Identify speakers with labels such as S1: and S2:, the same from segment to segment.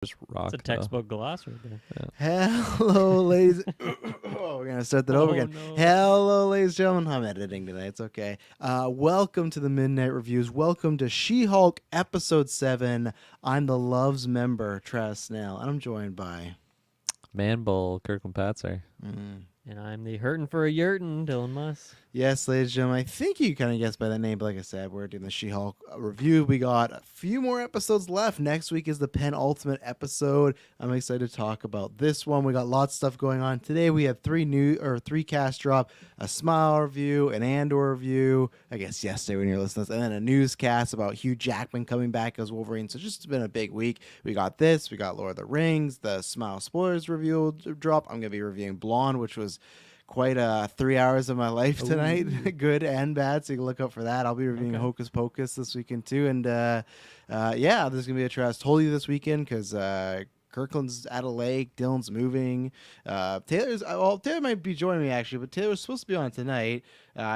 S1: Just rock.
S2: It's a textbook glass right there.
S1: Yeah.
S3: Hello, ladies. Oh, we're gonna start that over again.
S2: No.
S3: Hello, ladies and gentlemen. I'm editing today. It's okay. Welcome to the Midnight Reviews. Welcome to She-Hulk Episode 7. I'm the Loves member, Travis Snell, and I'm joined by...
S1: Manbull, Kirklin Patzer.
S2: And I'm the hurtin' for a yurtin', Dylan Muss.
S3: Yes, ladies and gentlemen, I think you kind of guessed by that name, but like I said, we're doing the She-Hulk review. We got a few more episodes left. Next week is the penultimate episode. I'm excited to talk about this one. We got lots of stuff going on. Today we had three cast drop, a Smile review, an Andor review, I guess yesterday when you're listening to this, and then a newscast about Hugh Jackman coming back as Wolverine. So it's just been a big week. We got this, we got Lord of the Rings, the Smile spoilers review drop. I'm going to be reviewing Blonde, which was quite 3 hours of my life tonight, good and bad, so you can look out for that. I'll be reviewing Hocus Pocus this weekend too, and yeah, there's gonna be a Travis told you this weekend because Kirkland's at a lake, Dylan's moving, Taylor might be joining me actually, but Taylor's supposed to be on tonight.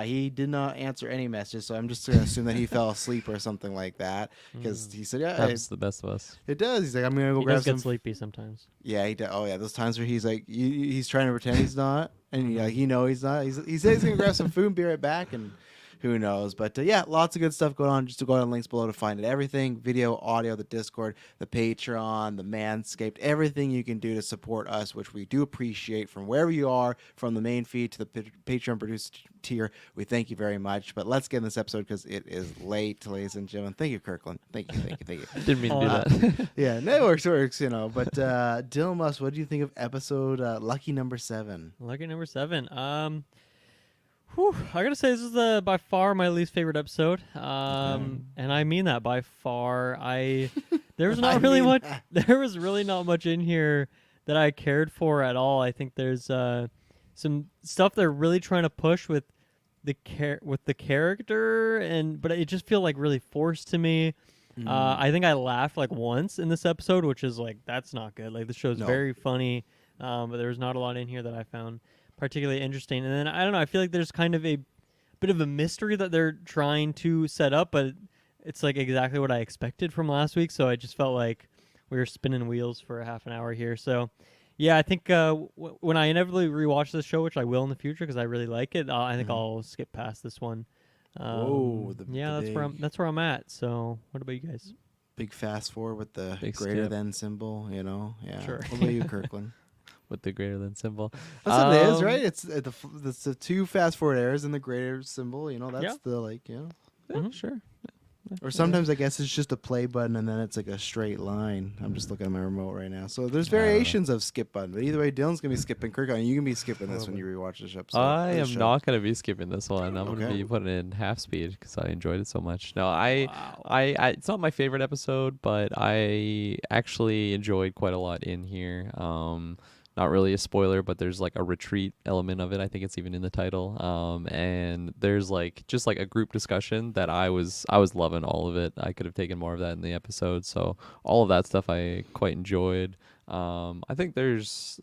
S3: He did not answer any messages, so I'm just gonna assume that he fell asleep or something like that because he said, yeah,
S1: That's the best of us.
S3: it does. He's like, I'm gonna go
S2: He
S3: grab
S2: does
S3: some
S2: get sleepy sometimes.
S3: Yeah, he does. Oh yeah, those times where he's like, he's trying to pretend he's not, and he know he's not. He says he's gonna grab some food and be right back, and who knows? But yeah, lots of good stuff going on. Just to go on links below to find it. Everything, video, audio, the Discord, the Patreon, the Manscaped, everything you can do to support us, which we do appreciate from wherever you are, from the main feed to the Patreon produced tier. We thank you very much. But let's get in this episode because it is late, ladies and gentlemen. Thank you, Kirkland. Thank you.
S1: Didn't mean to do that.
S3: Yeah, no, it works, you know. But Dylan Muss, what do you think of episode Lucky Number 7?
S2: Lucky number 7. I gotta say this is by far my least favorite episode. And I mean that by far. There was not really much. There was really not much in here that I cared for at all. I think there's some stuff they're really trying to push with the character, but it just feel like really forced to me. I think I laughed like once in this episode, which is like that's not good. Like the show's very funny, but there's not a lot in here that I found particularly interesting. And then I don't know, I feel like there's kind of a bit of a mystery that they're trying to set up, but it's like exactly what I expected from last week. So I just felt like we were spinning wheels for a half an hour here. So yeah, I think when I inevitably rewatch this show, which I will in the future because I really like it, I think I'll skip past this one. That's where I'm at. So what about you guys?
S3: Big fast forward with the
S1: Big
S3: greater
S1: skip.
S3: than symbol, you know? Yeah.
S2: Sure.
S3: What about you, Kirkland?
S1: With the greater than symbol.
S3: That's what it is, right? It's the two fast forward errors and the greater symbol. You know, that's the like, you know.
S1: Yeah, sure.
S3: Or sometimes I guess it's just a play button and then it's like a straight line. I'm just looking at my remote right now. So there's variations of skip button. But either way, Dylan's gonna be skipping Kirkland. And you can be skipping this when you rewatch this episode.
S1: I am not going to be skipping this one. I'm going to
S3: Okay.
S1: be putting it in half speed because I enjoyed it so much. No, I it's not my favorite episode, but I actually enjoyed quite a lot in here. Not really a spoiler, but there's like a retreat element of it. I think it's even in the title. And there's like just like a group discussion that I was loving all of it. I could have taken more of that in the episode. So all of that stuff I quite enjoyed. I think there's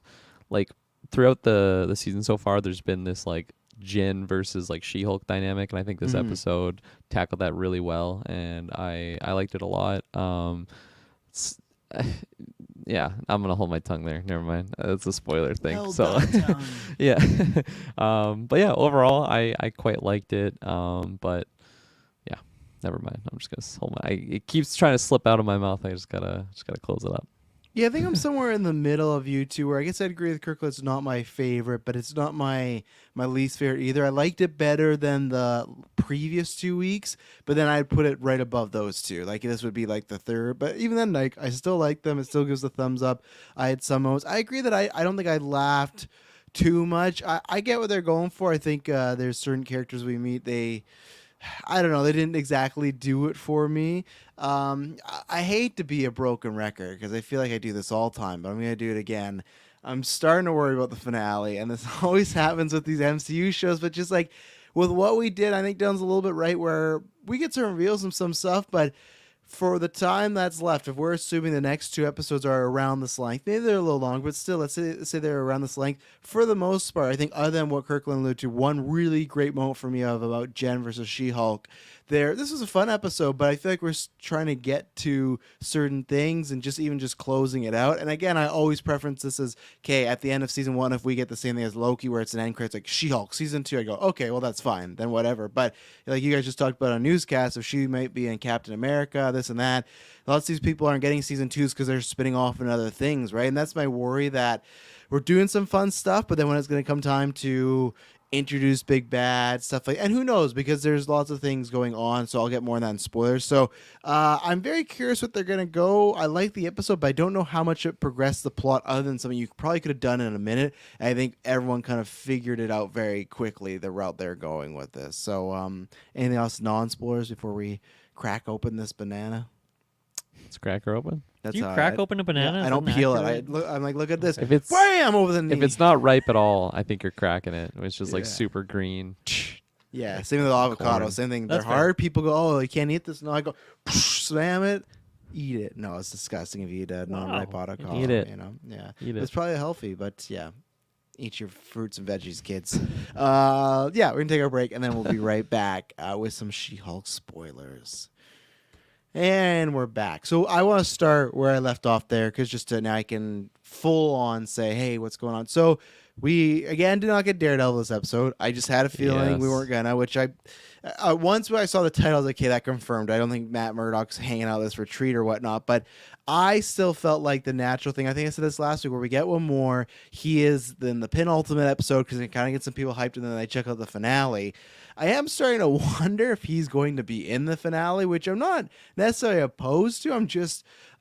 S1: like throughout the season so far, there's been this like Jen versus like She-Hulk dynamic, and I think this episode tackled that really well, and I liked it a lot. Yeah, I'm gonna hold my tongue there. Never mind. It's a spoiler thing.
S3: Well
S1: so
S3: done,
S1: yeah. But yeah, overall I quite liked it. But yeah, never mind. I'm just gonna hold my. It keeps trying to slip out of my mouth. I just gotta close it up.
S3: Yeah, I think I'm somewhere in the middle of you two, where I guess I'd agree with Kirkland. It's not my favorite, but it's not my least favorite either. I liked it better than the previous 2 weeks, but then I'd put it right above those two. Like this would be like the third, but even then, like I still like them. It still gives a thumbs up. I had some moments. I agree that I don't think I laughed too much. I get what they're going for. I think there's certain characters we meet, I don't know. They didn't exactly do it for me. I hate to be a broken record because I feel like I do this all the time, but I'm going to do it again. I'm starting to worry about the finale, and this always happens with these MCU shows, but just like with what we did, I think Dylan's a little bit right where we get to reveal some stuff, but for the time that's left, if we're assuming the next 2 episodes are around this length, maybe they're a little long, but still, let's say they're around this length. For the most part, I think other than what Kirkland alluded to, one really great moment for me about Jen versus She-Hulk, this was a fun episode, but I feel like we're trying to get to certain things and just closing it out. And again, I always preference this as, okay, at the end of season 1, if we get the same thing as Loki, where it's an end credits like She-Hulk season 2, I go, okay, well that's fine, then whatever. But like you guys just talked about on newscast, if she might be in Captain America, this and that, lots of these people aren't getting season 2s because they're spinning off in other things, right? And that's my worry, that we're doing some fun stuff, but then when it's going to come time to introduce big bad stuff, like, and who knows, because there's lots of things going on, so I'll get more on that in spoilers. So I'm very curious what they're gonna go. I like the episode, but I don't know how much it progressed the plot other than something you probably could have done in a minute, and I think everyone kind of figured it out very quickly, the route they're going with this. So anything else non-spoilers before we crack open this banana?
S1: Let's crack her open.
S2: Do you crack open a banana?
S3: Yeah, I don't peel it. I'm like, look at this.
S1: If it's
S3: wham over the knee.
S1: If it's not ripe at all, I think you're cracking it. It's just like super green.
S3: Yeah, same with avocado.
S1: Corn.
S3: Same thing.
S2: That's
S3: They're hard. People go, oh, you can't eat this. No, I go, slam it, eat it. No, it's disgusting if you eat a non-ripe avocado.
S1: Eat it.
S3: You know, yeah,
S1: Eat it.
S3: It's probably healthy, but yeah, eat your fruits and veggies, kids. Yeah, we're gonna take our break and then we'll be right back with some She-Hulk spoilers. And we're back. So I want to start where I left off there, because just now I can full on say, hey, what's going on? So we, again, did not get Daredevil this episode. I just had a feeling we weren't going to, which once when I saw the title, I was like, okay, that confirmed. I don't think Matt Murdock's hanging out at this retreat or whatnot, but I still felt like the natural thing, I think I said this last week, where we get one more, he is in the penultimate episode, because it kind of gets some people hyped, and then they check out the finale. I am starting to wonder if he's going to be in the finale, which I'm not necessarily opposed to.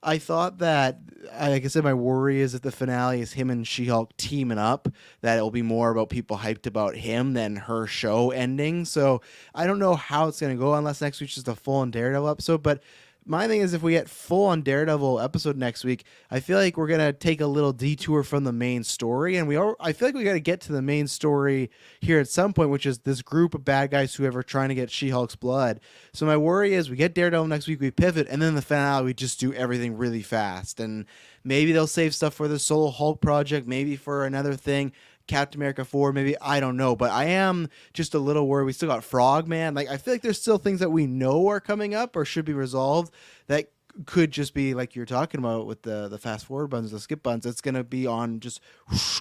S3: I thought that, like I said, my worry is that the finale is him and She-Hulk teaming up, that it'll be more about people hyped about him than her show ending. So I don't know how it's going to go unless next week's just a full-on Daredevil episode. But my thing is, if we get full-on Daredevil episode next week, I feel like we're going to take a little detour from the main story. And I feel like we got to get to the main story here at some point, which is this group of bad guys who are trying to get She-Hulk's blood. So my worry is we get Daredevil next week, we pivot, and then the finale, we just do everything really fast. And maybe they'll save stuff for the Solo Hulk project, maybe for another thing. Captain America 4, maybe, I don't know, but I am just a little worried. We still got Frogman. Like, I feel like there's still things that we know are coming up or should be resolved that could just be like you're talking about with the fast forward buttons, the skip buttons. It's going to be on just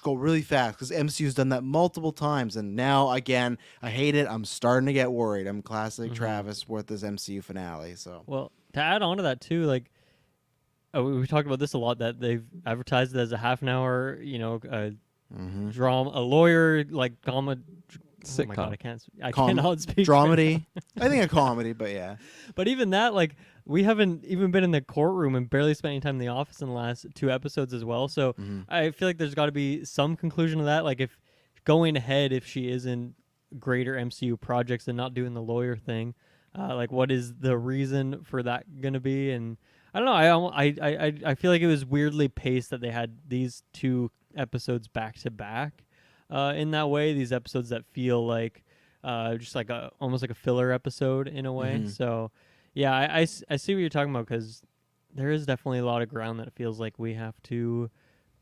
S3: go really fast, because MCU's done that multiple times, and now again, I hate it. I'm starting to get worried. I'm classic Travis with this MCU finale. So,
S2: well, to add on to that too, like we talked about this a lot, that they've advertised it as a half an hour, drama, a lawyer, like drama. Oh my God, I cannot speak.
S3: Dramedy. I think a comedy, but yeah.
S2: But even that, like, we haven't even been in the courtroom and barely spent any time in the office in the last 2 episodes as well. So I feel like there's got to be some conclusion to that. Like, if going ahead, if she is in greater MCU projects and not doing the lawyer thing, like, what is the reason for that going to be? And I don't know. I feel like it was weirdly paced that they had these 2 episodes back to back. In that way, these episodes that feel like just like almost like a filler episode in a way. So, yeah, I see what you're talking about, because there is definitely a lot of ground that it feels like we have to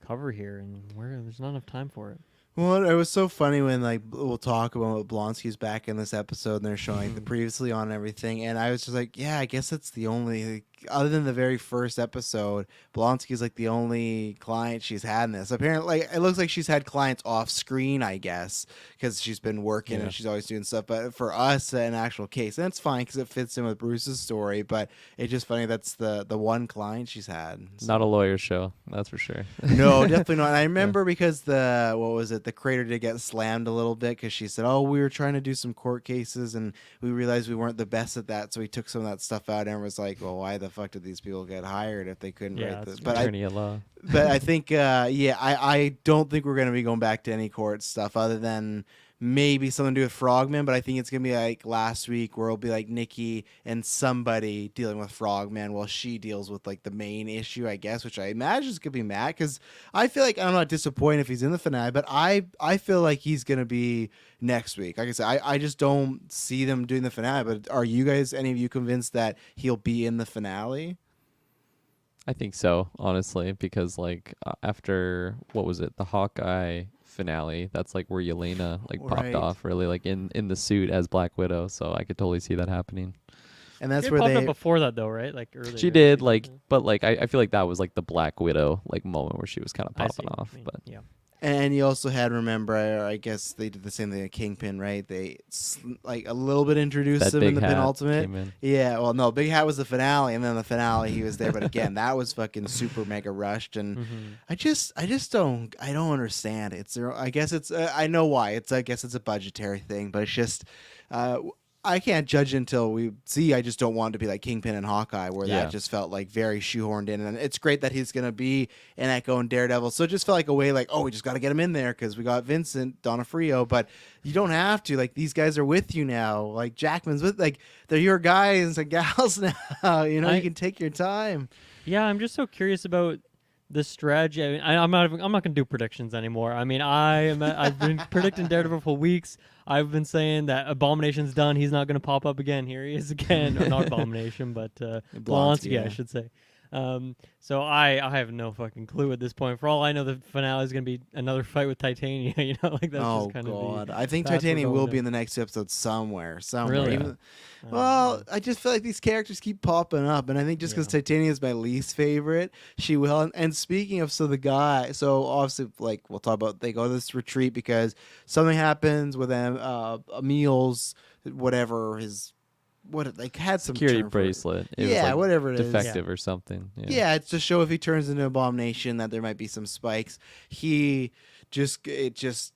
S2: cover here, and there's not enough time for it.
S3: Well, it was so funny when, like, we'll talk about Blonsky's back in this episode, and they're showing the previously on and everything, and I was just like, yeah, I guess that's the only, like, other than the very first episode, Blonsky's like the only client she's had in this. Apparently, like, it looks like she's had clients off screen, I guess, because she's been working and she's always doing stuff. But for us, an actual case, and that's fine because it fits in with Bruce's story. But it's just funny that's the one client she's had. So.
S1: Not a lawyer show, that's for sure.
S3: No, definitely not. And I remember because the creator did get slammed a little bit because she said, "Oh, we were trying to do some court cases and we realized we weren't the best at that, so we took some of that stuff out." And was like, "Well, why the fuck did these people get hired if they couldn't write this?" But I think, I don't think we're going to be going back to any court stuff other than maybe something to do with Frogman. But I think it's going to be like last week where it'll be like Nikki and somebody dealing with Frogman while she deals with like the main issue, I guess, which I imagine is going to be Matt, because I feel like I'm not disappointed if he's in the finale, but I feel like he's going to be next week. Like I said, I just don't see them doing the finale. But are you guys, any of you, convinced that he'll be in the finale?
S1: I think so, honestly, because like after what was it, the Hawkeye finale, that's like where Yelena like popped off really like in the suit as Black Widow, so I could totally see that happening.
S3: and that's
S2: She
S3: where
S2: popped up
S3: they.
S2: before that though, right? Like earlier.
S1: She
S2: in
S1: did
S2: the
S1: like,
S2: season.
S1: but like I feel like that was like the Black Widow like moment where she was kind of
S2: I see.
S1: popping off.
S2: I mean,
S1: But
S2: yeah.
S3: And you also had, remember, I guess they did the same thing at Kingpin, right? They like a little bit introduced
S1: that
S3: him in
S1: big
S3: the
S1: hat
S3: penultimate.
S1: came in.
S3: Yeah, well, no, Big Hat was the finale, and then the finale he was there, but again, that was fucking super mega rushed, and
S2: Mm-hmm.
S3: I just don't understand. I guess it's I know why. I guess it's a budgetary thing, but it's just uh, I can't judge until we see. I just don't want it to be like Kingpin and Hawkeye, where
S1: Yeah.
S3: that just felt like very shoehorned in. And it's great that he's gonna be an Echo and Daredevil, so it just felt like a way like, oh, we just got to get him in there because we got Vincent D'Onofrio, but you don't have to. Like, these guys are with you now. Like, Jackman's with, like, they're your guys and gals now. You know, you can take your time.
S2: Yeah, I'm just so curious about the strategy. I mean, I'm not going to do predictions anymore. I mean, I've been predicting Daredevil for weeks. I've been saying that Abomination's done. He's not going to pop up again. Here he is again. Or not Abomination, but Blonsky,
S3: yeah.
S2: I should say. So I have no fucking clue at this point. For all I know, the finale is going to be another fight with Titania. You know, like that's
S3: Oh
S2: just kind
S3: God!
S2: of
S3: I think
S2: path we're
S3: Titania
S2: going
S3: will be
S2: down.
S3: in the next episode somewhere.
S2: Really?
S3: Even- well, I just feel like these characters keep popping up, and I think just because Titania is my least favorite, she will. And speaking of, so the guy, so obviously, like we'll talk about, they go to this retreat because something happens with them. Emil's whatever his what like had some
S1: Security
S3: term for it.
S1: bracelet. It
S3: Yeah,
S1: was like
S3: whatever it is.
S1: defective or something.
S3: Yeah, it's to show if he turns into Abomination that there might be some spikes. He just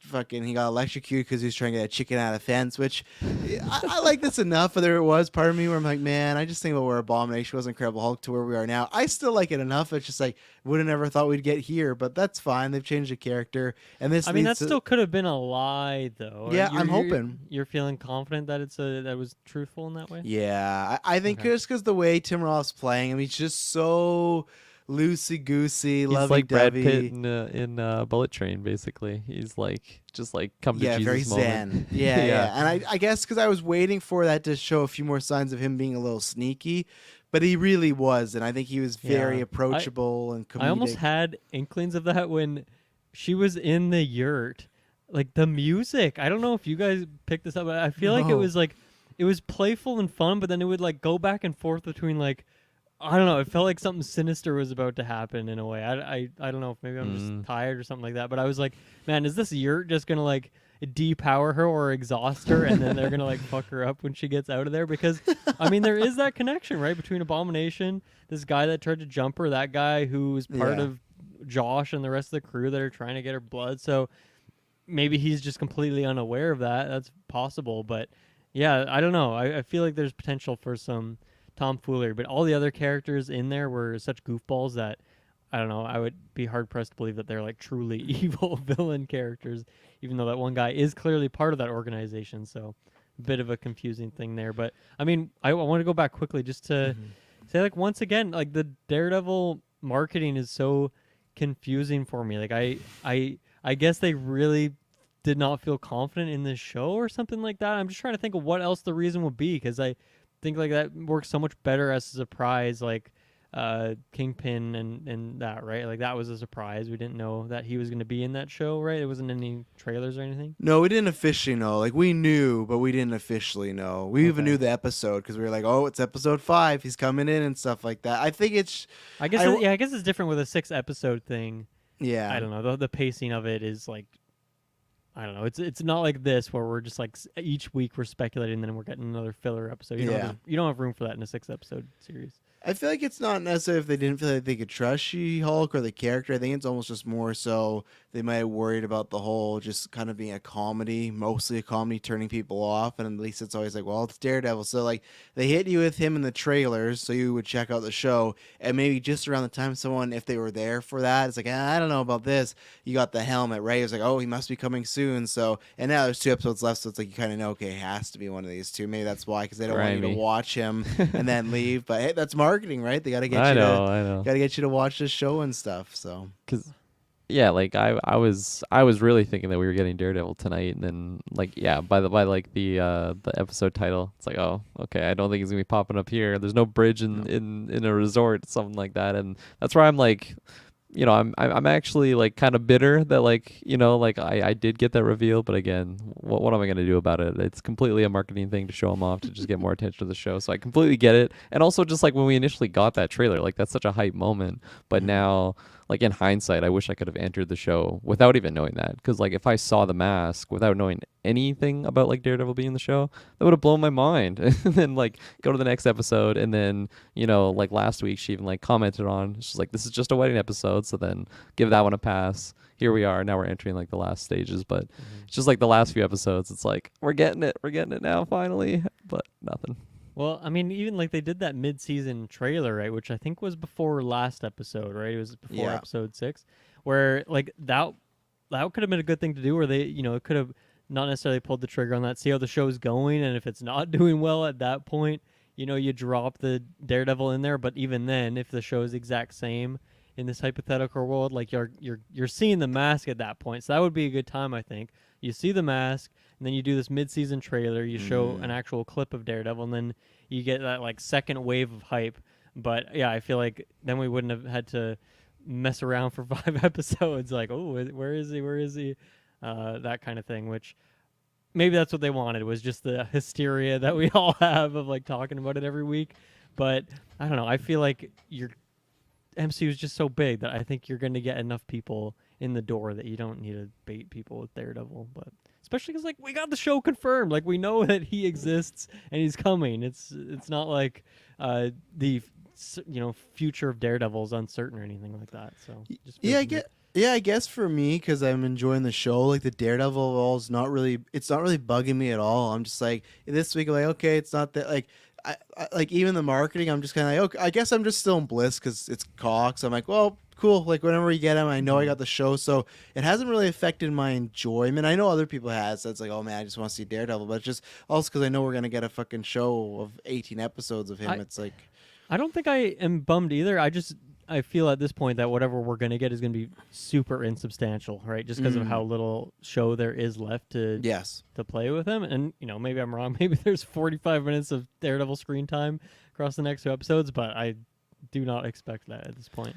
S3: fucking he got electrocuted because he was trying to get a chicken out of the fence, which I like this enough. But there was part of me where I'm like, man, I just think about where Abomination was, Incredible Hulk, to where we are now. I still like it enough. It's just like, would have never thought we'd get here, but that's fine. They've changed the character, and this.
S2: I mean, that still could have been a lie, though.
S3: Yeah, I'm hoping.
S2: You're feeling confident that that was truthful in that way.
S3: Yeah, I think just because the way Tim Roth's playing him, he's just so loosey goosey,
S1: He's
S3: lovey
S1: like Brad
S3: dovey.
S1: Pitt in Bullet Train, basically. He's like just like come to Jesus
S3: very
S1: moment.
S3: zen. Yeah. And I guess because I was waiting for that to show a few more signs of him being a little sneaky, but he really was, and I think he was very
S2: Yeah.
S3: approachable and comedic.
S2: I almost had inklings of that when she was in the yurt. Like the music, I don't know if you guys picked this up, but I feel like it was playful and fun, but then it would like go back and forth between like, I don't know, it felt like something sinister was about to happen in a way. I don't know if maybe I'm just tired or something like that, but I was like, man, is this yurt just gonna like depower her or exhaust her, and then they're gonna like fuck her up when she gets out of there? Because I mean, there is that connection, right, between Abomination, this guy that tried to jump her, that guy who was part of Josh and the rest of the crew that are trying to get her blood. So maybe he's just completely unaware of that. That's possible, but yeah, I don't know. I feel like there's potential for some tomfoolery, but all the other characters in there were such goofballs that I don't know. I would be hard pressed to believe that they're like truly evil villain characters, even though that one guy is clearly part of that organization. So a bit of a confusing thing there. But I mean, I want to go back quickly just to say, like, once again, like the Daredevil marketing is so confusing for me. Like I guess they really did not feel confident in this show or something like that. I'm just trying to think of what else the reason would be, because I think like that works so much better as a surprise, like Kingpin and that, right? Like that was a surprise. We didn't know that he was going to be in that show, right? It wasn't any trailers or anything.
S3: No, we didn't officially know. Like, we knew, but we didn't officially know. We even knew the episode because we were like, oh, it's episode 5. He's coming in and stuff like that. I think it's...
S2: I guess I guess it's different with a 6-episode thing.
S3: Yeah.
S2: I don't know. The pacing of it is like, I don't know. It's not like this where we're just like each week we're speculating and then we're getting another filler episode. You don't have room for that in a 6-episode series.
S3: I feel like it's not necessarily if they didn't feel like they could trust She-Hulk or the character. I think it's almost just more so they might have worried about the whole just kind of being a comedy, mostly a comedy, turning people off. And at least it's always like, well, it's Daredevil. So, like, they hit you with him in the trailers so you would check out the show. And maybe just around the time someone, if they were there for that, it's like, I don't know about this. You got the helmet, right? It was like, oh, he must be coming soon. So, and now there's 2 episodes left. So it's like you kind of know, okay, it has to be one of these 2. Maybe that's why, because they don't want you to watch him and then leave. But hey, that's marketing, right? They got to get
S1: I know.
S3: Got to get you to watch this show and stuff. So,
S1: because yeah, like I was really thinking that we were getting Daredevil tonight, and then like by the episode title, it's like, oh, okay, I don't think it's gonna be popping up here. There's no bridge in a resort, something like that, and that's where I'm like, I'm actually like kind of bitter that like like I did get that reveal, but again, what am I gonna do about it? It's completely a marketing thing to show him off to just get more attention to the show. So I completely get it, and also just like when we initially got that trailer, like that's such a hype moment, but now. Like in hindsight, I wish I could have entered the show without even knowing that. Because like if I saw the mask without knowing anything about like Daredevil being in the show, that would have blown my mind. And then like go to the next episode, and then like last week she even like commented on. She's like, "This is just a wedding episode," so then give that one a pass. Here we are. Now we're entering like the last stages, but it's just like the last few episodes. It's like we're getting it now finally, but nothing.
S2: Well, I mean, even like they did that mid-season trailer, right? Which I think was before last episode, right? It was before episode 6, where like that could have been a good thing to do, where they, it could have not necessarily pulled the trigger on that, see how the show's going, and if it's not doing well at that point, you drop the Daredevil in there. But even then, if the show is the exact same in this hypothetical world, like you're seeing the mask at that point, so that would be a good time, I think. You see the mask. And then you do this mid-season trailer. You show an actual clip of Daredevil, and then you get that like second wave of hype. But yeah, I feel like then we wouldn't have had to mess around for 5 episodes. Like, oh, where is he? Where is he? That kind of thing. Which maybe that's what they wanted, was just the hysteria that we all have of like talking about it every week. But I don't know. I feel like your MCU is just so big that I think you're going to get enough people in the door that you don't need to bait people with Daredevil. But especially because like we got the show confirmed, like we know that he exists and he's coming. It's not like the future of Daredevil is uncertain or anything like that. So
S3: I guess for me, because I'm enjoying the show, like the Daredevil role is not really bugging me at all. I'm just like this week, like okay, it's not that like. I like even the marketing. I'm just kind of like, okay, I guess I'm just still in bliss because it's Cox. I'm like, well, cool. Like whenever you get him, I know I got the show, so it hasn't really affected my enjoyment. I know other people has. So it's like, oh man, I just want to see Daredevil, but it's just also because I know we're gonna get a fucking show of 18 episodes of him. It's like,
S2: I don't think I am bummed either. I feel at this point that whatever we're going to get is going to be super insubstantial, right? Just because of how little show there is left to play with him. And, maybe I'm wrong. Maybe there's 45 minutes of Daredevil screen time across the next 2 episodes, but I do not expect that at this point.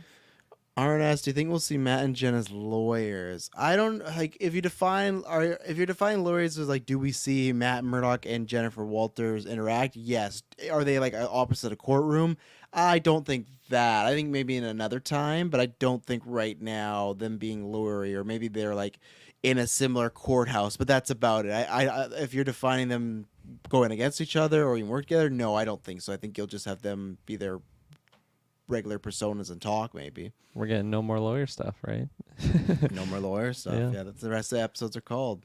S3: RNS, do you think we'll see Matt and Jen as lawyers? I don't like if you're defining lawyers as like, do we see Matt Murdock and Jennifer Walters interact? Yes. Are they like opposite a courtroom? I don't think that. I think maybe in another time, but I don't think right now them being lawyery, or maybe they're like in a similar courthouse, but that's about it. I if you're defining them going against each other or you work together, no, I don't think so. I think you'll just have them be their regular personas and talk. Maybe
S1: we're getting no more lawyer stuff, right?
S3: No more lawyer stuff. Yeah, that's the rest of the episodes are called.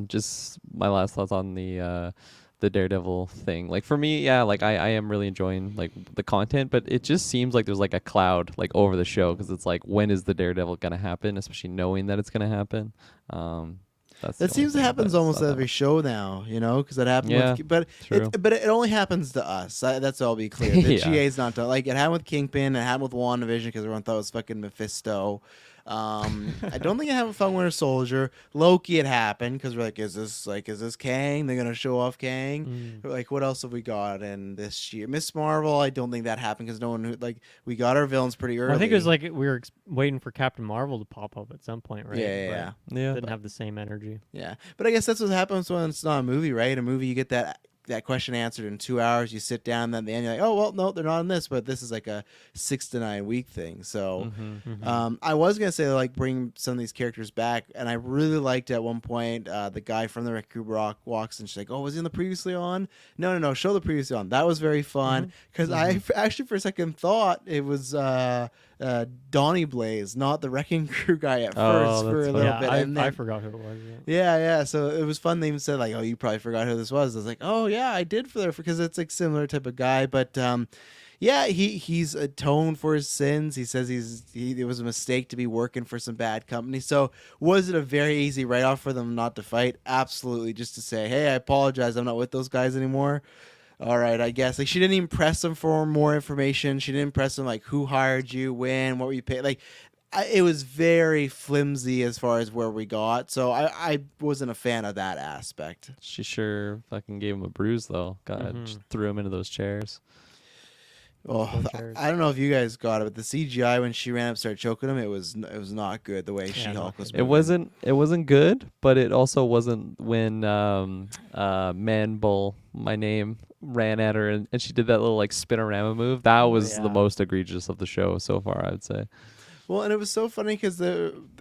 S1: Just my last thoughts on the Daredevil thing. Like for me, yeah, like I am really enjoying like the content, but it just seems like there's like a cloud like over the show, because it's like, when is the Daredevil gonna happen, especially knowing that it's gonna happen. That
S3: seems to happen almost every show now, because that happened.
S1: Yeah,
S3: but it only happens to us. That's all. Be clear. The GA's not done. Like it happened with Kingpin. It happened with WandaVision because everyone thought it was fucking Mephisto. I don't think it happened with Winter Soldier. Loki, it happened because we're like, is this Kang? They're gonna show off Kang. Like, what else have we got in this year? Miss Marvel, I don't think that happened because no one we got our villains pretty early.
S2: Well, I think it was like we were waiting for Captain Marvel to pop up at some point, right?
S3: Yeah.
S2: Didn't have the same energy.
S3: Yeah, but I guess that's what happens when it's not a movie, right? A movie, you get that question answered in 2 hours. You sit down, then at the end you're like, oh well, no, they're not in this, but this is like a 6 to 9 week thing. So I was gonna say like bring some of these characters back, and I really liked at one point the guy from the Wreck Rock walks and she's like, oh, was he in the previously on? No, show the previously on. That was very fun because I actually for a second thought it was Donnie Blaze, not the Wrecking Crew guy at first for a little bit.
S2: I forgot who it was.
S3: Yeah. So it was fun. They even said like, oh, you probably forgot who this was. I was like, oh yeah, I did because it's like similar type of guy. But he's atoned for his sins. He says it was a mistake to be working for some bad company. So was it a very easy write-off for them not to fight? Absolutely. Just to say, hey, I apologize, I'm not with those guys anymore. All right, I guess. Like, she didn't even press him for more information. She didn't press him like, who hired you, when, what were you paid? Like, it was very flimsy as far as where we got. So I wasn't a fan of that aspect.
S1: She sure fucking gave him a bruise though. God, just threw him into those chairs.
S3: Oh,
S2: chairs.
S3: I don't know if you guys got it, but the CGI when she ran up and started choking him, it was not good. The way She-Hulk was moving.
S1: It wasn't good, but it also wasn't when Manbull, my name, ran at her and she did that little like spinorama move. That was the most egregious of the show so far, I would say.
S3: Well, and it was so funny because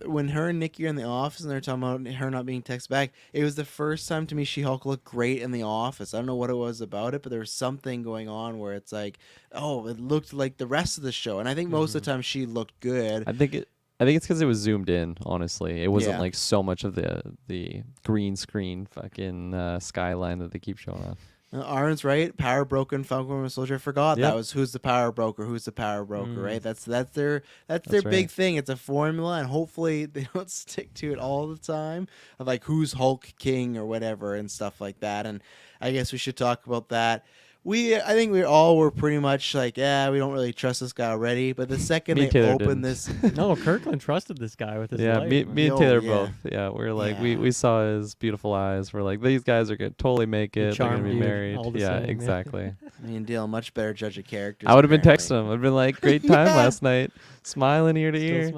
S3: when her and Nikki are in the office and they're talking about her not being texted back, it was the first time to me She-Hulk looked great in the office. I don't know what it was about it, but there was something going on where it's like, oh, it looked like the rest of the show. And I think most of the time she looked good.
S1: I think it's because it was zoomed in. Honestly, it wasn't like so much of the green screen fucking skyline that they keep showing off.
S3: Aaron's right. Power broken Falcon Winter Soldier. I forgot that was who's the power broker. Who's the power broker? Right. That's their big thing. It's a formula, and hopefully they don't stick to it all the time. Of like who's Hulk King or whatever and stuff like that. And I guess we should talk about that. I think we all were pretty much like, yeah, we don't really trust this guy already. But the second they opened this,
S2: no, Kirklin trusted this guy with his life.
S1: Me and Taylor both. Yeah, we're like, we saw his beautiful eyes. We're like, these guys are gonna totally make it. They're gonna be married. Yeah,
S2: same,
S1: exactly.
S3: Me and Dale, much better judge of characters.
S1: I would have been texting him. I'd been like, great time last night, smiling ear to ear.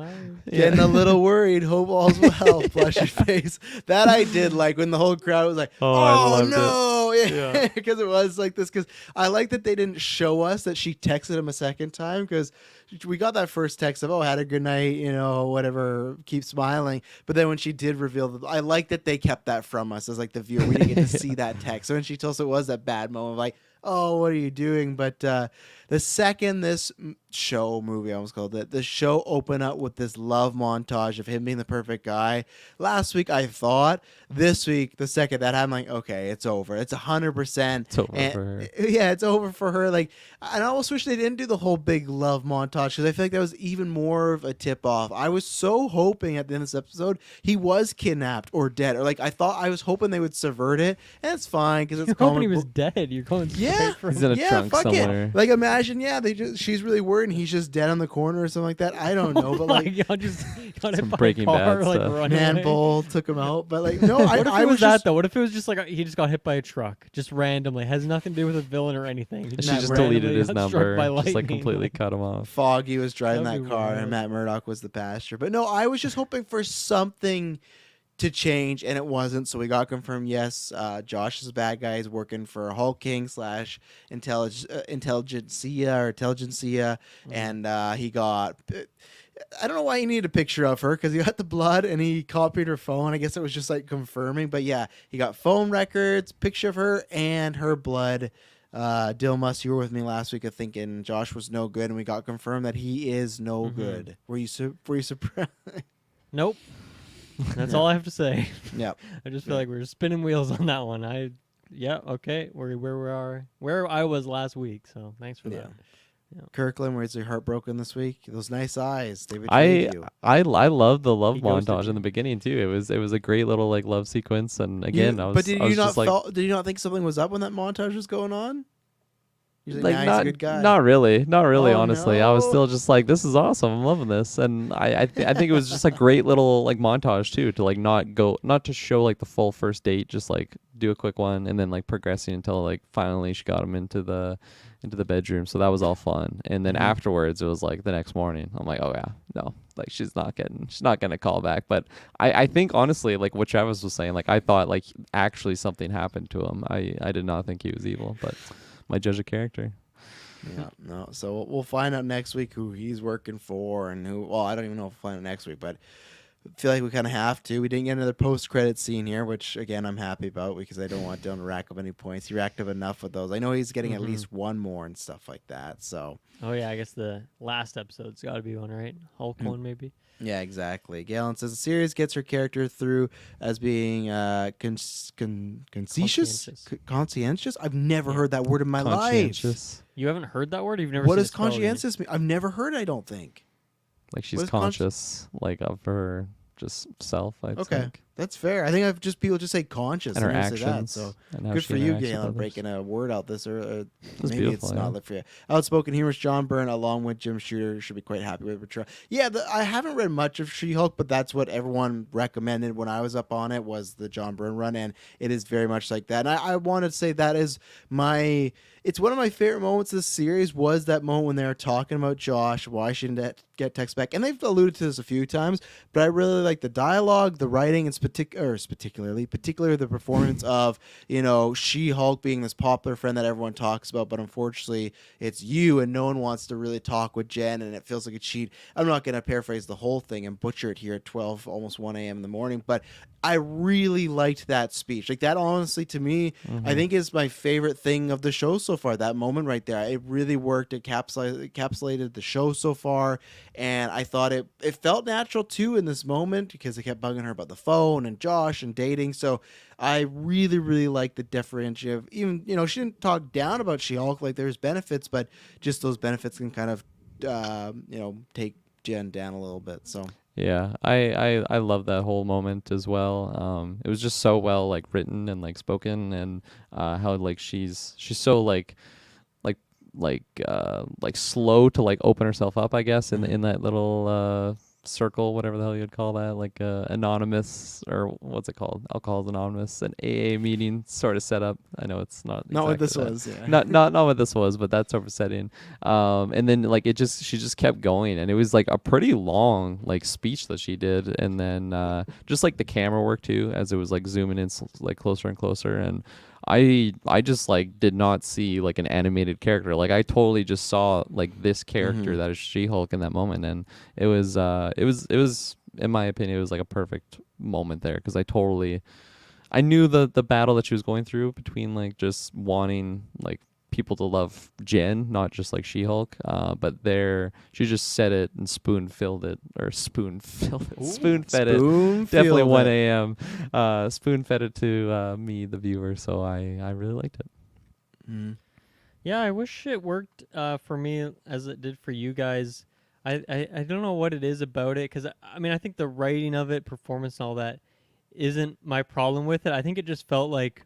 S3: Getting a little worried. Hope all's well. Flush your face. That I did like when the whole crowd was like, oh no. Yeah. Because it was like this. Because I like that they didn't show us that she texted him a second time. Because we got that first text of, oh, had a good night, whatever, keep smiling. But then when she did reveal, I like that they kept that from us as like the viewer. We didn't get to see that text. So when she told us it was that bad moment of like, oh, what are you doing? But the second this movie, I almost called it, the show opened up with this love montage of him being the perfect guy. Last week, I thought. This week, the second that I'm like, okay, it's over. It's 100%.
S1: It's over for her.
S3: Yeah, it's over for her. Like, I almost wish they didn't do the whole big love montage because I feel like that was even more of a tip off. I was so hoping at the end of this episode he was kidnapped or dead, or like I was hoping they would subvert it, and it's fine because it's
S2: hoping he was dead. You're going straight for
S1: he's in a trunk somewhere.
S3: It. Like imagine, she's really worried and he's just dead on the corner or something like that. I don't know, but like
S2: y'all just got hit by
S1: Breaking
S2: a car,
S1: Bad
S2: like
S1: stuff.
S2: running
S3: Bull took him out, but like no,
S2: what if
S3: I
S2: it was that
S3: just,
S2: though? What if it was just like he just got hit by a truck, just randomly, has nothing to do with a villain or anything?
S1: She just deleted his number, just like completely cut him off.
S3: Foggy was driving that car,
S2: wild.
S3: and Matt Murdock was the passenger. But no, I was just hoping for something to change, and it wasn't. So we got confirmed. Yes, Josh is a bad guy. He's working for Hulk King / Intelligentsia, and he got. I don't know why he needed a picture of her because he got the blood and he copied her phone. I guess it was just like confirming. But yeah, he got phone records, picture of her, and her blood. Dilmus, you were with me last week of thinking Josh was no good, and we got confirmed that he is no good. Were you surprised?
S2: Nope. That's all I have to say.
S3: Yep.
S2: I just feel like we're spinning wheels on that one. Okay. Where I was last week. So thanks for that. Yeah.
S3: Kirklin, where's your heart broken this week? Those nice eyes. They
S1: I
S3: you.
S1: love the love
S2: He ghosted
S1: montage
S2: you.
S1: in the beginning too. It was a great little like love sequence, and again,
S3: But did you not think something was up when that montage was going on? You're like, nah, he's a good guy.
S1: Not really,
S3: Oh,
S1: honestly. I was
S3: no.
S1: still just like, this is awesome. I'm loving this, and I think it was just a great little like montage too, to like not to show like the full first date, just like do a quick one and then like progressing until like finally she got him into the bedroom. So that was all fun. And then afterwards it was like the next morning. I'm like, oh yeah, no, like she's not gonna call back. But I think honestly, like what Travis was saying, like I thought like actually something happened to him. I did not think he was evil, but my judge of character.
S3: Yeah, no. So we'll find out next week who he's working for and who. Well, I don't even know if we'll find out next week, but I feel like we kind of have to. We didn't get another post-credit scene here, which again I'm happy about because I don't want Dylan to rack up any points. He racked up enough with those. I know he's getting at least one more and stuff like that. So.
S2: Oh yeah, I guess the last episode's got to be one, right? Hulk one maybe.
S3: Yeah, exactly. Galen says the series gets her character through as being conscientious. I've never heard that word in my life.
S2: You haven't heard that word? You've never.
S3: What
S2: seen
S3: does conscientious mean? I've never heard it, I don't think.
S1: Like she's conscious, like of her just self. I think
S3: That's fair. I think people just say conscious
S1: and her
S3: and they say that.
S1: actions.
S3: So
S1: And how
S3: good
S1: she
S3: for you,
S1: interacts with
S3: Galen,
S1: others.
S3: breaking a word out this. Or
S1: That's
S3: maybe it's
S1: beautiful,
S3: not
S1: yeah.
S3: lit for you. Outspoken, humorous John Byrne, along with Jim Shooter, should be quite happy with portrayal. Yeah, I haven't read much of She-Hulk, but that's what everyone recommended when I was up on it, was the John Byrne run, and it is very much like that. And I want to say that is it's one of my favorite moments of the series, was that moment when they were talking about Josh, why she didn't get text back. And they've alluded to this a few times, but I really like the dialogue, the writing, and particularly the performance of, She-Hulk being this popular friend that everyone talks about, but unfortunately it's you and no one wants to really talk with Jen, and it feels like a cheat. I'm not going to paraphrase the whole thing and butcher it here at 12, almost 1 a.m. in the morning, but I really liked that speech. Like, that honestly, to me, I think is my favorite thing of the show so far. That moment right there, it really worked. It encapsulated the show so far, and I thought it felt natural too in this moment, because they kept bugging her about the phone and Josh and dating. So I really, really like the differentiative. Even, she didn't talk down about She-Hulk, like there's benefits, but just those benefits can kind of take Jen down a little bit. So
S1: Yeah, I love that whole moment as well. It was just so well like written and like spoken, and how like she's so like slow to like open herself up, I guess, in that little circle, whatever the hell you'd call that, like anonymous, or what's it called? Alcohol's Anonymous, an AA meeting sort of setup. I know it's not
S3: what
S1: exactly
S3: this
S1: that.
S3: was. Yeah.
S1: Not what this was, but that's oversetting. And then like she just kept going, and it was like a pretty long like speech that she did, and then just like the camera work too, as it was like zooming in like closer and closer, and I just like did not see like an animated character. Like I totally just saw like this character that is She-Hulk in that moment, and it was in my opinion, it was like a perfect moment there, because I knew the battle that she was going through between like just wanting like people to love Jen, not just like She-Hulk, but there she just said it and spoon fed it. Definitely 1 a.m. Spoon fed it to me, the viewer, so I really liked it.
S2: Yeah, I wish it worked for me as it did for you guys. I don't know what it is about it, because I mean, I think the writing of it, performance and all that isn't my problem with it. I think it just felt like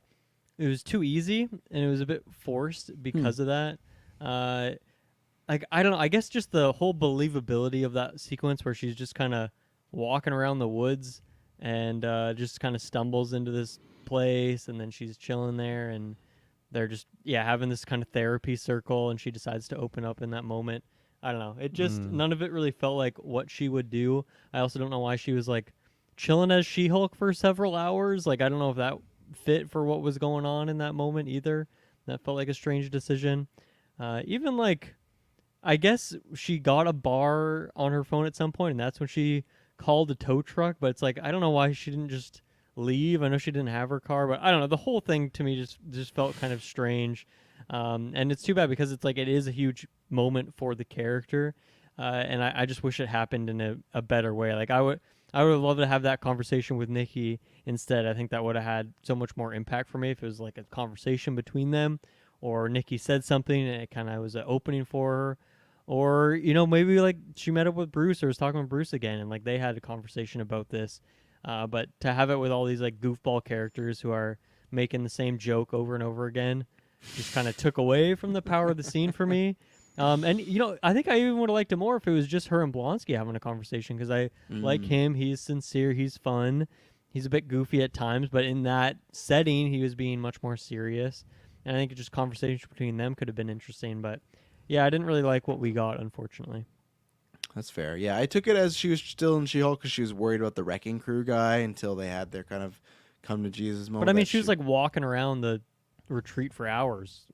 S2: it was too easy, and it was a bit forced because of that. Like, I don't know, I guess just the whole believability of that sequence where she's just kind of walking around the woods and just kind of stumbles into this place, and then she's chilling there, and they're just having this kind of therapy circle, and she decides to open up in that moment. I don't know, it just none of it really felt like what she would do. I also don't know why she was like chilling as She-Hulk for several hours. Like, I don't know if that fit for what was going on in that moment either. That felt like a strange decision. Even like, I guess she got a bar on her phone at some point, and that's when she called a tow truck. But it's like, I don't know why she didn't just leave. I know she didn't have her car, but I don't know. The whole thing to me just felt kind of strange. And it's too bad, because it's like, it is a huge moment for the character. And I just wish it happened in a better way. Like, I would have loved to have that conversation with Nikki instead. I think that would have had so much more impact for me if it was like a conversation between them, or Nikki said something and it kind of was an opening for her. Or, maybe like she met up with Bruce or was talking with Bruce again, and like they had a conversation about this. But to have it with all these like goofball characters who are making the same joke over and over again just kind of took away from the power of the scene for me. And I think I even would have liked it more if it was just her and Blonsky having a conversation, because I like him. He's sincere. He's fun. He's a bit goofy at times, but in that setting, he was being much more serious. And I think just conversation between them could have been interesting. But yeah, I didn't really like what we got, unfortunately.
S3: That's fair. Yeah, I took it as she was still in She-Hulk because she was worried about the Wrecking Crew guy until they had their kind of come to Jesus moment.
S2: But I mean, she was like walking around the retreat for hours.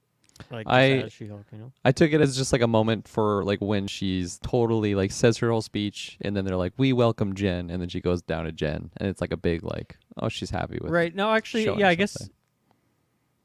S2: Like, as She-Hulk,
S1: I took it as just like a moment for like when she's totally like says her whole speech, and then they're like, "We welcome Jen," and then she goes down to Jen, and it's like a big like, oh, she's happy with
S2: right. No, actually, I guess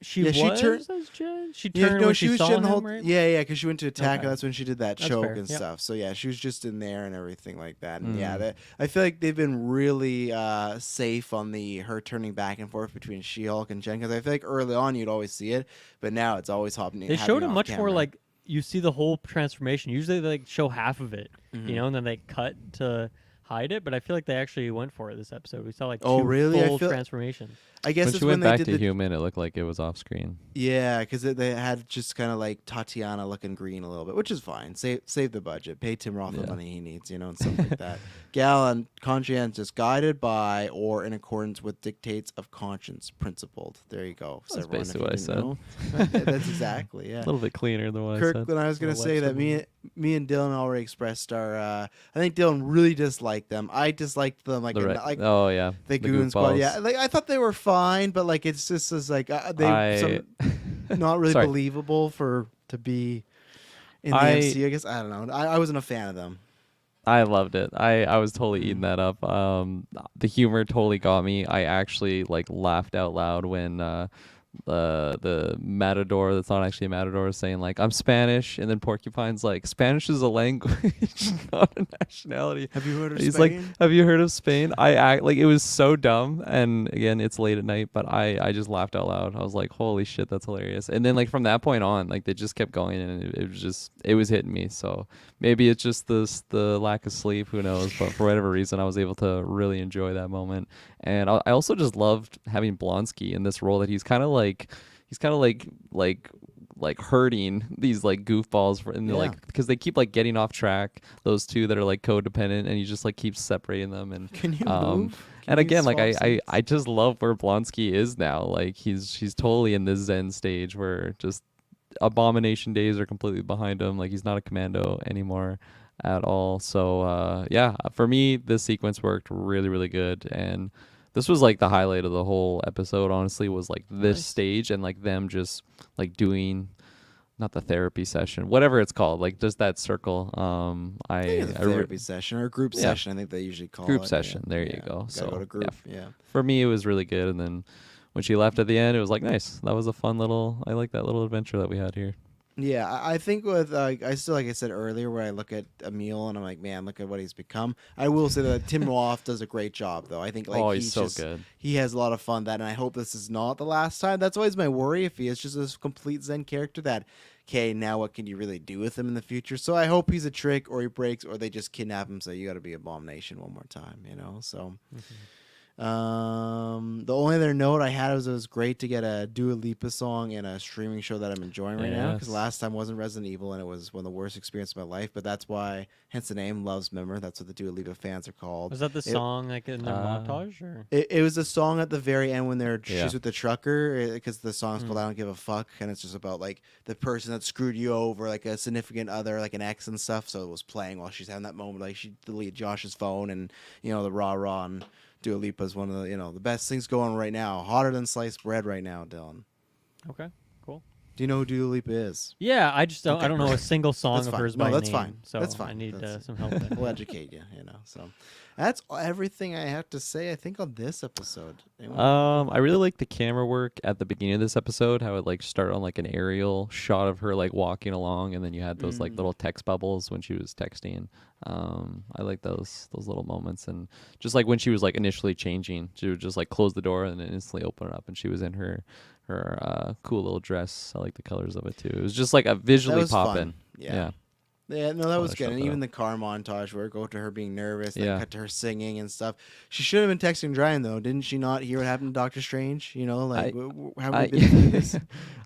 S2: she was as Jen. She turned when she saw him, right?
S3: Yeah, because she went to attack, and that's when she did that choke
S2: fair.
S3: and stuff. So yeah, she was just in there and everything like that. And I feel like they've been really safe on her turning back and forth between She-Hulk and Jen, because I feel like early on you'd always see it, but now it's always happening.
S2: They showed it much more like you see the whole transformation. Usually they like show half of it, and then they cut to hide it, but I feel like they actually went for it this episode. We saw like
S3: Oh,
S2: two
S3: really? I
S2: full
S3: feel-
S2: transformations.
S3: I guess
S1: When
S3: it's
S1: she
S3: when
S1: went
S3: they
S1: back
S3: did
S1: to
S3: the
S1: human, it looked like it was off screen.
S3: yeah, because they had just kind of like Tatiana looking green a little bit, which is fine. Save the budget, pay Tim Roth the
S1: Yeah.
S3: money he needs, and stuff like that. Gal and conscientious, guided by or in accordance with dictates of conscience, principled. There you go.
S1: That's
S3: everyone,
S1: basically
S3: if
S1: what I
S3: you
S1: said.
S3: didn't know. That's exactly
S1: A
S3: yeah.
S1: little bit cleaner than what I said.
S3: Kirklin, I was gonna
S2: Little
S3: say that
S2: Webster
S3: me and Dylan already expressed our. I think Dylan really disliked them. I disliked them like
S1: Oh yeah,
S3: the Goon Squad.
S1: goofballs.
S3: Yeah, like I thought they were fine, but like it's just as like not really
S1: Sorry.
S3: believable to be in the MC. I guess I don't know. I wasn't a fan of them.
S1: I loved it. I was totally eating that up. The humor totally got me. I actually like laughed out loud when the matador that's not actually a matador is saying like I'm Spanish, and then Porcupine's like Spanish is a language, not a nationality.
S3: Have you heard of
S1: He's
S3: Spain?
S1: like, have you heard of Spain? It was so dumb, and again, it's late at night, but I just laughed out loud. I was like, holy shit, that's hilarious. And then like from that point on, like they just kept going, and it was hitting me. So maybe it's just the lack of sleep, who knows? But for whatever reason, I was able to really enjoy that moment. And I also just loved having Blonsky in this role that he's kind of like hurting these like goofballs like because they keep like getting off track, those two that are like codependent, and he just like keeps separating them. And
S3: Can you move? Can
S1: and
S3: you
S1: again, like
S3: swap seats?
S1: I just love where Blonsky is now. Like he's totally in this zen stage where just abomination days are completely behind him. Like he's not a commando anymore at all. So yeah, for me this sequence worked really, really good. And this was like the highlight of the whole episode, honestly, was like this
S3: Nice.
S1: stage and like them just like doing not the therapy session, whatever it's called, like just that circle.
S3: I think it's a therapy session or a group session. I think they usually call
S1: group
S3: it.
S1: session.
S3: Yeah.
S1: There
S3: Yeah.
S1: you go.
S3: Gotta
S1: So
S3: go to group. Yeah.
S1: for me it was really good. And then when she left at the end, it was like nice. That was a fun little. I like that little adventure that we had here.
S3: Yeah, I think with I still, like I said earlier, where I look at Emil and I'm like, man, look at what he's become. I will say that Tim Roth does a great job, though. I think like
S1: he's so good.
S3: He has a lot of fun that, and I hope this is not the last time. That's always my worry, if he is just this complete Zen character that, okay, now what can you really do with him in the future? So I hope he's a trick, or he breaks, or they just kidnap him. So you got to be Abomination one more time, So. The only other note I had was it was great to get a Dua Lipa song in a streaming show that I'm enjoying right now, because
S1: Yes.
S3: last time wasn't Resident Evil, and it was one of the worst experiences of my life. But that's why, hence the name, Love's Member. That's what the Dua Lipa fans are called.
S2: Was that the song like in their montage or?
S3: It was a song at the very end when
S1: Yeah.
S3: she's with the trucker, because the song's called "I Don't Give a Fuck," and it's just about like the person that screwed you over, like a significant other, like an ex and stuff. So it was playing while she's having that moment, like she deleted Josh's phone, and the rah and Dua Lipa is one of the the best things going right now, hotter than sliced bread right now, Dylan.
S2: Okay, cool.
S3: Do you know who Dua Lipa is?
S2: Yeah, I just don't.
S3: Okay.
S2: I don't know a single song
S3: That's
S2: of
S3: fine.
S2: hers
S3: No,
S2: by
S3: that's
S2: name.
S3: fine.
S2: So
S3: That's fine.
S2: I need
S3: That's-
S2: some help there.
S3: We'll educate you, So that's everything I have to say, I think, on this episode.
S1: I really like the camera work at the beginning of this episode, how it like started on like an aerial shot of her like walking along, and then you had those like little text bubbles when she was texting. I like those little moments, and just like when she was like initially changing, she would just like close the door and then instantly open it up, and she was in her cool little dress. I like the colors of it too. It was just like a visually
S3: was fun.
S1: popping.
S3: Yeah. Yeah, no, that was
S1: to
S3: good.
S1: shut
S3: And
S1: that
S3: even
S1: up.
S3: the car montage where it go to her being nervous, then
S1: Yeah.
S3: cut to her singing and stuff. She should have been texting Ryan, though. Didn't she not hear what happened to Doctor Strange? Like, how have we been through this?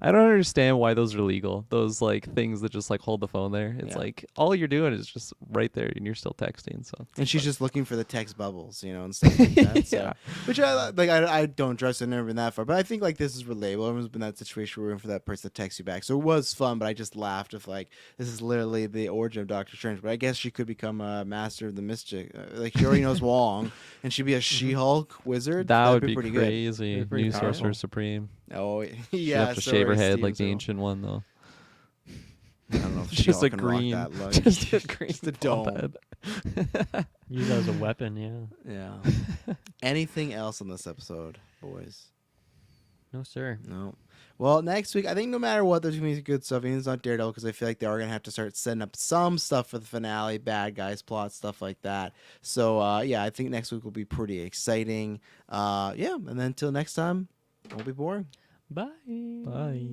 S1: I don't understand why those are legal. Those like things that just like hold the phone there. It's
S3: Yeah.
S1: like all you're doing is just right there, and you're still texting. So
S3: And she's just looking for the text bubbles, and stuff like that. So.
S1: Yeah.
S3: Which I don't trust. I've never been that far, but I think like this is relatable. Everyone's been in that situation where we're waiting for that person to text you back. So it was fun, but I just laughed if like this is literally the origin of Doctor Strange. But I guess she could become a master of the mischief. Like she already knows Wong, and she'd be a She-Hulk wizard.
S1: that
S3: That'd
S1: would be
S3: pretty
S1: crazy.
S2: Be pretty
S1: New
S2: powerful.
S1: Sorcerer Supreme.
S3: good. Oh
S1: She'd
S3: yeah,
S1: have to
S3: so
S1: shave her
S3: is
S1: head
S3: Steven
S1: like the
S3: Seagal.
S1: ancient one, though.
S3: I don't know if
S1: Just
S3: She-Hulk
S1: a
S3: can
S1: green,
S3: rock that look.
S1: just a green
S3: Just a
S1: bald
S3: dome.
S1: head.
S2: Use that as a weapon. Yeah.
S3: Yeah. Anything else on this episode, boys?
S2: No sir.
S3: No. Well, next week, I think no matter what, there's going to be good stuff. Even it's not Daredevil, because I feel like they are going to have to start setting up some stuff for the finale, bad guys, plot, stuff like that. So, yeah, I think next week will be pretty exciting. Yeah, and then until next time, don't be boring.
S2: Bye.
S1: Bye.